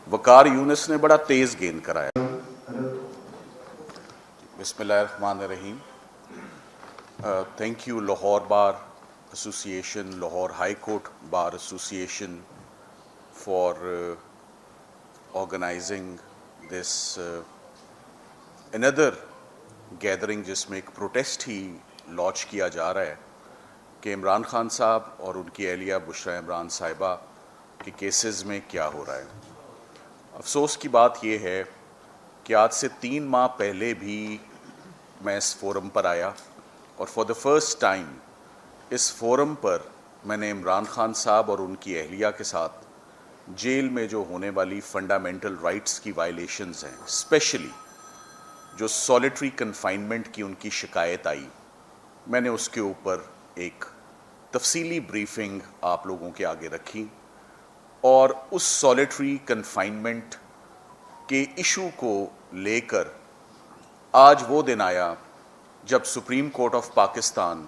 वकार यूनिस ने बड़ा तेज गेंद कराया। बिस्मिल्लाहिर्रहमानिर्रहीम। Thank you Lahore bar association, Lahore high court bar association for organising this another gathering, जिसमें एक प्रोटेस्ट ही लॉन्च किया जा रहा है कि इमरान खान साहब और उनकी अहलिया बुशरा इमरान साहिबा के केसेस में क्या हो रहा है। अफसोस की बात यह है कि आज से 3 माह पहले भी मैं इस फोरम पर आया और फॉर द फर्स्ट टाइम इस फोरम पर मैंने इमरान खान साहब और उनकी अहलिया के साथ जेल में जो होने वाली फंडामेंटल राइट्स की वायलेशंस हैं, स्पेशली जो सॉलिटरी कन्फाइनमेंट की उनकी शिकायत आई, मैंने उसके ऊपर एक तफसीली ब्रीफिंग आप लोगों के आगे रखी और उस सॉलिटरी कन्फाइनमेंट के इशू को लेकर आज वो दिन आया जब supreme court of Pakistan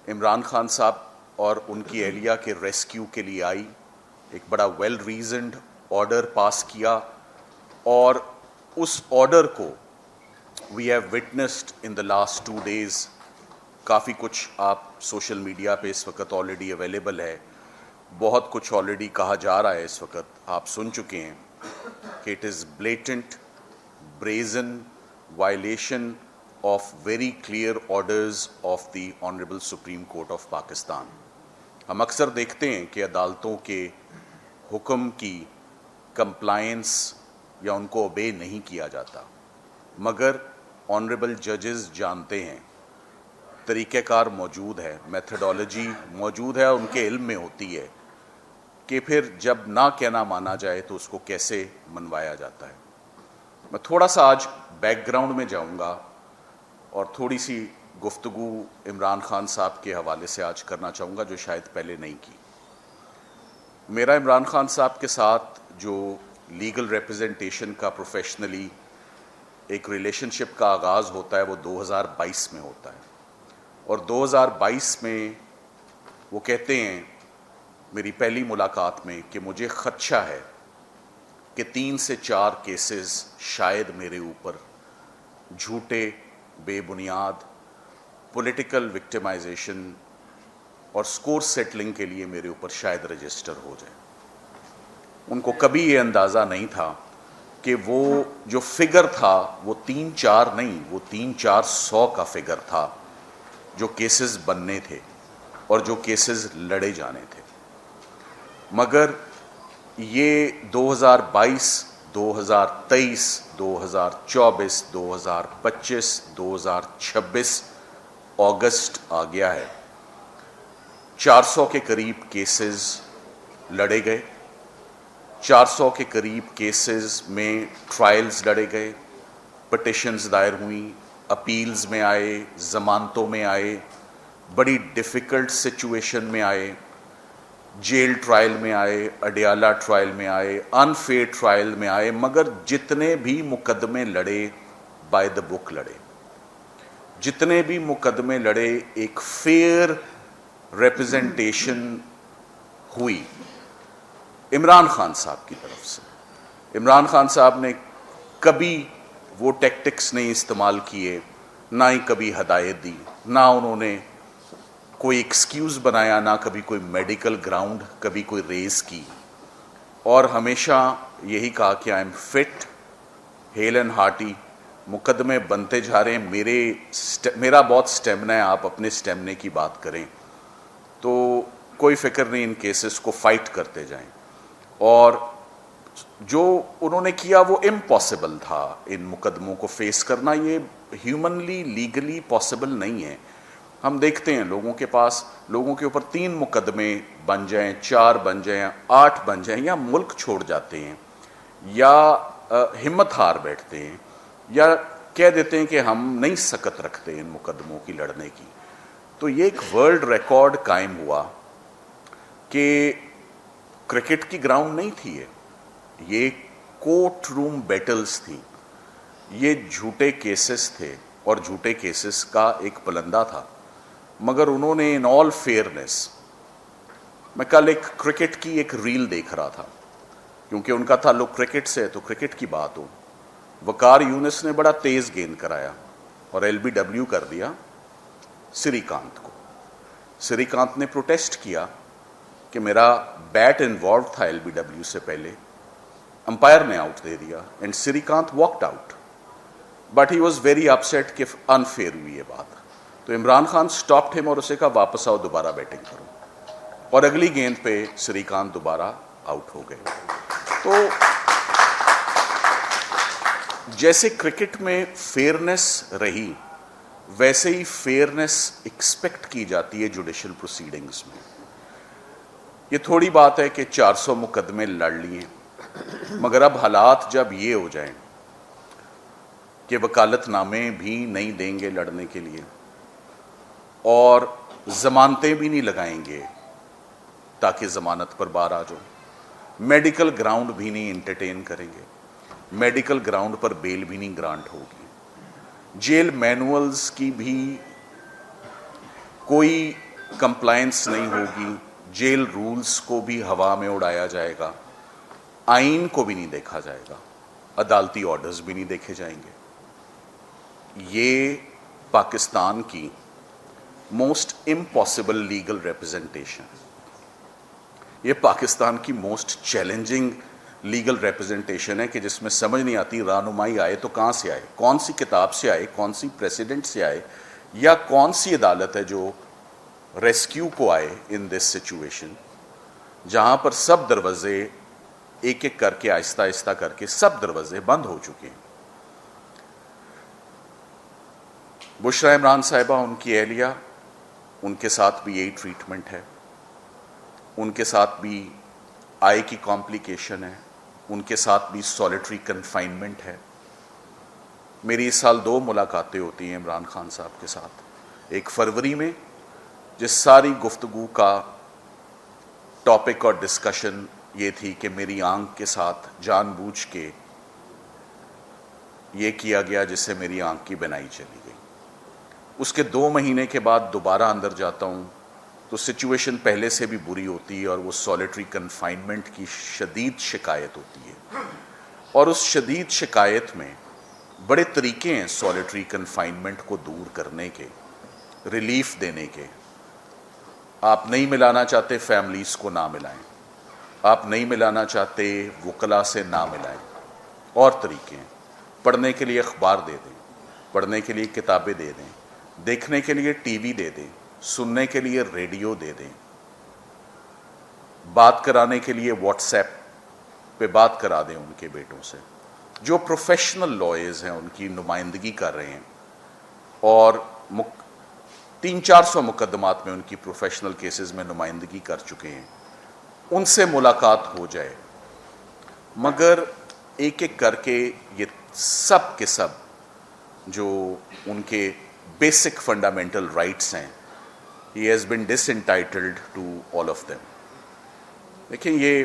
Imran Khan साहब और उनकी अहलिया के रेस्क्यू के लिए आई, एक बड़ा वेल रीजन्ड ऑर्डर पास किया और उस ऑर्डर को we have witnessed in the last 2 days। काफ़ी कुछ आप सोशल मीडिया पे इस वक्त ऑलरेडी अवेलेबल है, बहुत कुछ ऑलरेडी कहा जा रहा है, इस वक्त आप सुन चुके हैं कि it is blatant brazen violation of very clear orders of the honourable supreme court of Pakistan. हम अक्सर देखते हैं कि अदालतों के हुक्म की कंप्लायंस या उनको ओबे नहीं किया जाता, मगर ऑनरेबल जजेस जानते हैं, तरीक़ेकार मौजूद है, मेथडोलॉजी मौजूद है, उनके इल्म में होती है कि फिर जब ना कहना माना जाए तो उसको कैसे मनवाया जाता है। मैं थोड़ा सा आज बैकग्राउंड में जाऊंगा और थोड़ी सी गुफ्तगू इमरान खान साहब के हवाले से आज करना चाहूँगा जो शायद पहले नहीं की। मेरा इमरान खान साहब के साथ जो लीगल रिप्रेजेंटेशन का प्रोफेशनली एक रिलेशनशिप का आगाज़ होता है वो 2022 में होता है और 2022 में वो कहते हैं मेरी पहली मुलाकात में कि मुझे खदशा है कि 3 से 4 केसेस शायद मेरे ऊपर झूठे, बेबुनियाद, पॉलिटिकल विक्टिमाइजेशन और स्कोर सेटलिंग के लिए मेरे ऊपर शायद रजिस्टर हो जाए। उनको कभी ये अंदाज़ा नहीं था कि वो जो फिगर था वो 3-4 नहीं, वो 300-400 का फिगर था जो केसेस बनने थे और जो केसेस लड़े जाने थे। मगर ये 2022, 2023, 2024, 2025, 2026 अगस्त आ गया है। 400 के करीब केसेस लड़े गए, 400 के करीब केसेस में ट्रायल्स लड़े गए, पिटिशंस दायर हुई, अपील्स में आए, ज़मानतों में आए, बड़ी डिफ़िकल्ट सिचुएशन में आए, जेल ट्रायल में आए, अडियाला ट्रायल में आए, अनफेयर ट्रायल में आए, मगर जितने भी मुकदमे लड़े बाय द बुक लड़े, जितने भी मुकदमे लड़े एक फेयर रिप्रेजेंटेशन हुई इमरान खान साहब की तरफ से। इमरान खान साहब ने कभी वो टैक्टिक्स नहीं इस्तेमाल किए, ना ही कभी हदायत दी, ना उन्होंने कोई एक्सक्यूज़ बनाया, ना कभी कोई मेडिकल ग्राउंड कभी कोई रेज़ की, और हमेशा यही कहा कि I am fit, hello and hearty. मुकदमे बनते जा रहे हैं, मेरा बहुत स्टेमिना है, आप अपने स्टेमिने की बात करें तो कोई फिक्र नहीं, इन केसेस को फाइट करते जाएं। और जो उन्होंने किया वो इम्पॉसिबल था, इन मुकदमों को फेस करना ये ह्यूमनली लीगली पॉसिबल नहीं है। हम देखते हैं लोगों के पास, लोगों के ऊपर 3 मुकदमे बन जाएं, 4 बन जाएं, 8 बन जाएं, या मुल्क छोड़ जाते हैं, या हिम्मत हार बैठते हैं, या कह देते हैं कि हम नहीं सकत रखते इन मुकदमों की लड़ने की। तो ये एक वर्ल्ड रिकॉर्ड कायम हुआ कि क्रिकेट की ग्राउंड नहीं थी ये कोर्ट रूम बैटल्स थी, ये झूठे केसेस थे और झूठे केसेस का एक पलंदा था। मगर उन्होंने इन ऑल फेयरनेस, मैं कल एक क्रिकेट की एक रील देख रहा था کیونکہ ان کا تعلق کرکٹ سے ہے تو کرکٹ کی بات ہو. وقار یونس نے بڑا تیز گیند کرایا اور ایل بی ڈبلیو کر دیا سری کانت کو. سری کانت نے پروٹیسٹ کیا کہ میرا بیٹ انوالو تھا ایل بی ڈبلیو سے پہلے, امپائر نے آؤٹ دے دیا, and Sri Kant walked out. But he was very upset کہ انفیئر ہوئی یہ بات. تو عمران خان اسٹاپڈ ہم اور اسے کہا واپس آؤ, دوبارہ بیٹنگ کرو, اور اگلی گیند پہ سری کانت دوبارہ آؤٹ ہو گئے. تو جیسے کرکٹ میں فیئرنیس رہی ویسے ہی فیئرنیس ایکسپیکٹ کی جاتی ہے جوڈیشل پروسیڈنگز میں. یہ تھوڑی بات ہے کہ 400 مقدمے لڑ لیے, مگر اب حالات جب یہ ہو جائیں کہ وکالت نامے بھی نہیں دیں گے لڑنے کے لیے اور ضمانتیں بھی نہیں لگائیں گے تاکہ ضمانت پر باہر آ جاؤ, میڈیکل گراؤنڈ بھی نہیں انٹرٹین کریں گے, میڈیکل گراؤنڈ پر بیل بھی نہیں گرانٹ ہوگی, جیل مینولز کی بھی کوئی کمپلائنس نہیں ہوگی, جیل رولز کو بھی ہوا میں اڑایا جائے گا, آئین کو بھی نہیں دیکھا جائے گا, عدالتی آرڈرز بھی نہیں دیکھے جائیں گے. یہ پاکستان کی موسٹ امپاسبل لیگل ریپرزنٹیشن, یہ پاکستان کی موسٹ چیلنجنگ لیگل ریپرزنٹیشن ہے کہ جس میں سمجھ نہیں آتی رہنمائی آئے تو کہاں سے آئے, کون سی کتاب سے آئے, کون سی پریسیڈنٹ سے آئے, یا کون سی عدالت ہے جو ریسکیو کو آئے ان دس سچویشن, جہاں پر سب دروازے ایک ایک کر کے آہستہ آہستہ کر کے سب دروازے بند ہو چکے ہیں. بشریٰ عمران صاحبہ, ان کی اہلیہ, ان کے ساتھ بھی یہی ٹریٹمنٹ ہے, ان کے ساتھ بھی آئی کی کمپلیکیشن ہے, ان کے ساتھ بھی سولیٹری کنفائنمنٹ ہے. میری اس سال 2 ملاقاتیں ہوتی ہیں عمران خان صاحب کے ساتھ. ایک فروری میں جس ساری گفتگو کا ٹاپک اور ڈسکشن یہ تھی کہ میری آنکھ کے ساتھ جان بوجھ کے یہ کیا گیا جس سے میری آنکھ کی بینائی چلی گئی. اس کے 2 مہینے کے بعد دوبارہ اندر جاتا ہوں تو سچویشن پہلے سے بھی بری ہوتی ہے اور وہ سولیٹری کنفائنمنٹ کی شدید شکایت ہوتی ہے, اور اس شدید شکایت میں بڑے طریقے ہیں سولیٹری کنفائنمنٹ کو دور کرنے کے, ریلیف دینے کے. آپ نہیں ملانا چاہتے فیملیز کو نہ ملائیں, آپ نہیں ملانا چاہتے وکلا سے نہ ملائیں, اور طریقے ہیں. پڑھنے کے لیے اخبار دے دیں, پڑھنے کے لیے کتابیں دے دیں, دیکھنے کے لیے ٹی وی دے دیں, سننے کے لیے ریڈیو دے دیں, بات کرانے کے لیے واٹس ایپ پہ بات کرا دیں ان کے بیٹوں سے. جو پروفیشنل لائرز ہیں ان کی نمائندگی کر رہے ہیں اور 300-400 مقدمات میں ان کی پروفیشنل کیسز میں نمائندگی کر چکے ہیں, ان سے ملاقات ہو جائے. مگر ایک ایک کر کے یہ سب کے سب جو ان کے بیسک فنڈامنٹل رائٹس ہیں, he has been disentangled to all of them. دیکھیں یہ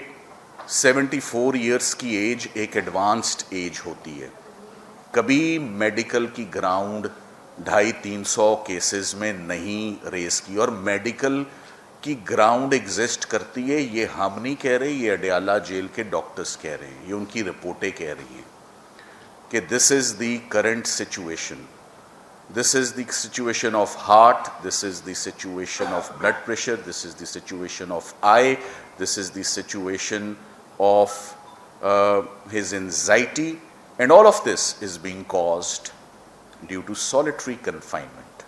74 ایئرس کی ایج ایک ایڈوانسڈ ایج ہوتی ہے. کبھی میڈیکل کی گراؤنڈ 250-300 کیسز میں نہیں ریز کی, اور میڈیکل کی گراؤنڈ ایگزسٹ کرتی ہے, یہ ہم نہیں کہہ رہے, یہ اڈیالہ جیل کے ڈاکٹرز کہہ رہے ہیں, یہ ان کی رپورٹیں کہہ رہی ہیں کہ this is the current situation. This is the situation of heart, this is the situation of blood pressure, this is the situation of eye, this is the situation of his anxiety, and all of this is being caused due to solitary confinement.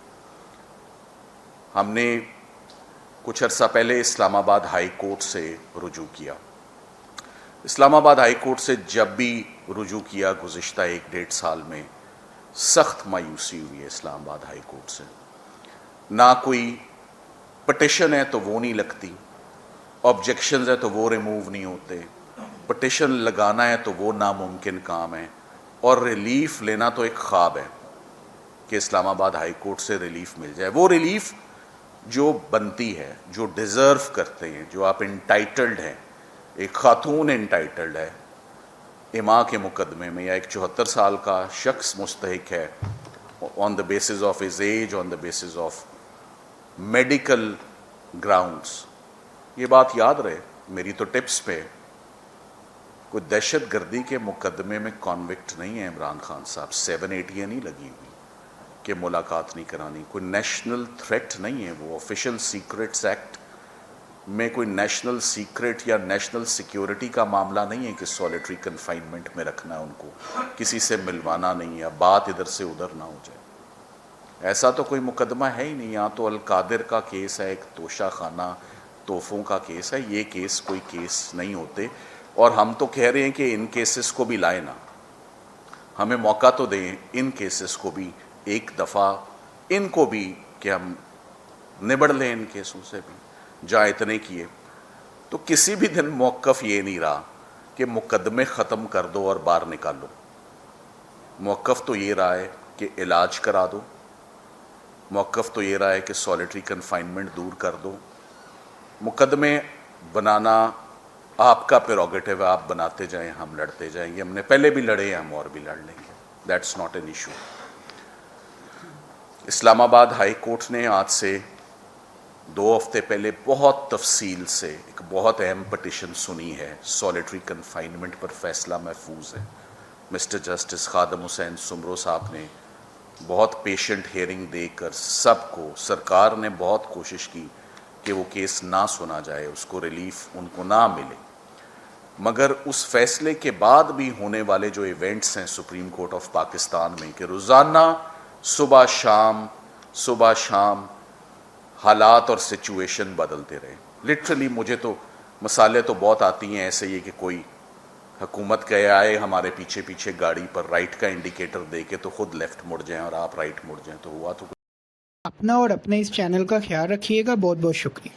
ہم نے کچھ عرصہ پہلے اسلام آباد high court سے رجوع کیا. اسلام آباد ہائی کورٹ سے جب بھی رجوع کیا گزشتہ 1-1.5 سال میں سخت مایوسی ہوئی ہے اسلام آباد ہائی کورٹ سے. نہ کوئی پٹیشن ہے تو وہ نہیں لگتی, آبجیکشنز ہے تو وہ ریموو نہیں ہوتے, پٹیشن لگانا ہے تو وہ ناممکن کام ہے, اور ریلیف لینا تو ایک خواب ہے کہ اسلام آباد ہائی کورٹ سے ریلیف مل جائے. وہ ریلیف جو بنتی ہے, جو ڈیزرو کرتے ہیں, جو آپ انٹائٹلڈ ہیں, ایک خاتون انٹائٹلڈ ہے اماں کے مقدمے میں, یا ایک 74 سال کا شخص مستحق ہے on the basis of his age, on the basis of medical grounds. یہ بات یاد رہے, میری تو ٹپس پہ कोई दहशत गर्दी के मुकदमे में कॉन्विक्ट नहीं है इमरान खान साहब, 780 नहीं लगी हुई कि मुलाकात नहीं करानी, कोई नेशनल थ्रेट नहीं है वो। ऑफिशियल सीक्रेट्स एक्ट में कोई नेशनल सीक्रेट या नेशनल सिक्योरिटी का मामला नहीं है कि सॉलिटरी कन्फाइनमेंट में रखना है उनको, किसी से मिलवाना नहीं है, बात इधर से उधर ना हो जाए। ऐसा तो कोई मुकदमा है ही नहीं। यहाँ तो अलकादिर का केस है, एक तोशा खाना तोहफों का केस है, ये केस कोई केस नहीं होते। और हम तो कह रहे हैं कि इन केसेस को भी लाए ना, हमें मौका तो दें इन केसेस को भी, एक दफ़ा इनको भी कि हम निबड़ लें इन केसों से भी, जहाँ इतने किए। तो किसी भी दिन मौक़िफ़ ये नहीं रहा कि मुकदमे ख़त्म कर दो और बाहर निकालो। मौक़िफ़ तो ये रहा है कि इलाज करा दो, मौक़िफ़ तो ये रहा है कि सॉलिटरी कन्फाइनमेंट दूर कर दो। मुकदमे बनाना आपका प्रेरोगेटिव है, आप बनाते जाएं, हम लड़ते जाएंगे। हमने पहले भी लड़े हैं, हम और भी लड़ लेंगे, that's not an issue. Islamabad high court ने आज से 2 हफ्ते पहले बहुत तफसील से एक बहुत अहम पटिशन सुनी है। सॉलिटरी कन्फाइनमेंट पर फैसला महफूज है। मिस्टर जस्टिस खादम हुसैन सुमरो साहब ने बहुत पेशेंट हियरिंग देकर सबको, सरकार ने बहुत कोशिश की कि वो केस ना सुना जाए, उसको रिलीफ उनको ना मिले। मगर उस फैसले के बाद भी होने वाले जो इवेंट्स हैं सुप्रीम कोर्ट ऑफ पाकिस्तान में कि रोज़ाना सुबह शाम हालात और सिचुएशन बदलते रहे। लिटरली मुझे तो मसाले तो बहुत आती हैं ऐसे, ये कि कोई हुकूमत कहे आए हमारे पीछे पीछे गाड़ी पर, राइट का इंडिकेटर दे के तो खुद लेफ्ट मुड़ जाएं और आप राइट मुड़ जाएं, तो हुआ तो। अपना और अपने इस चैनल का ख्याल रखिएगा। बहुत बहुत शुक्रिया।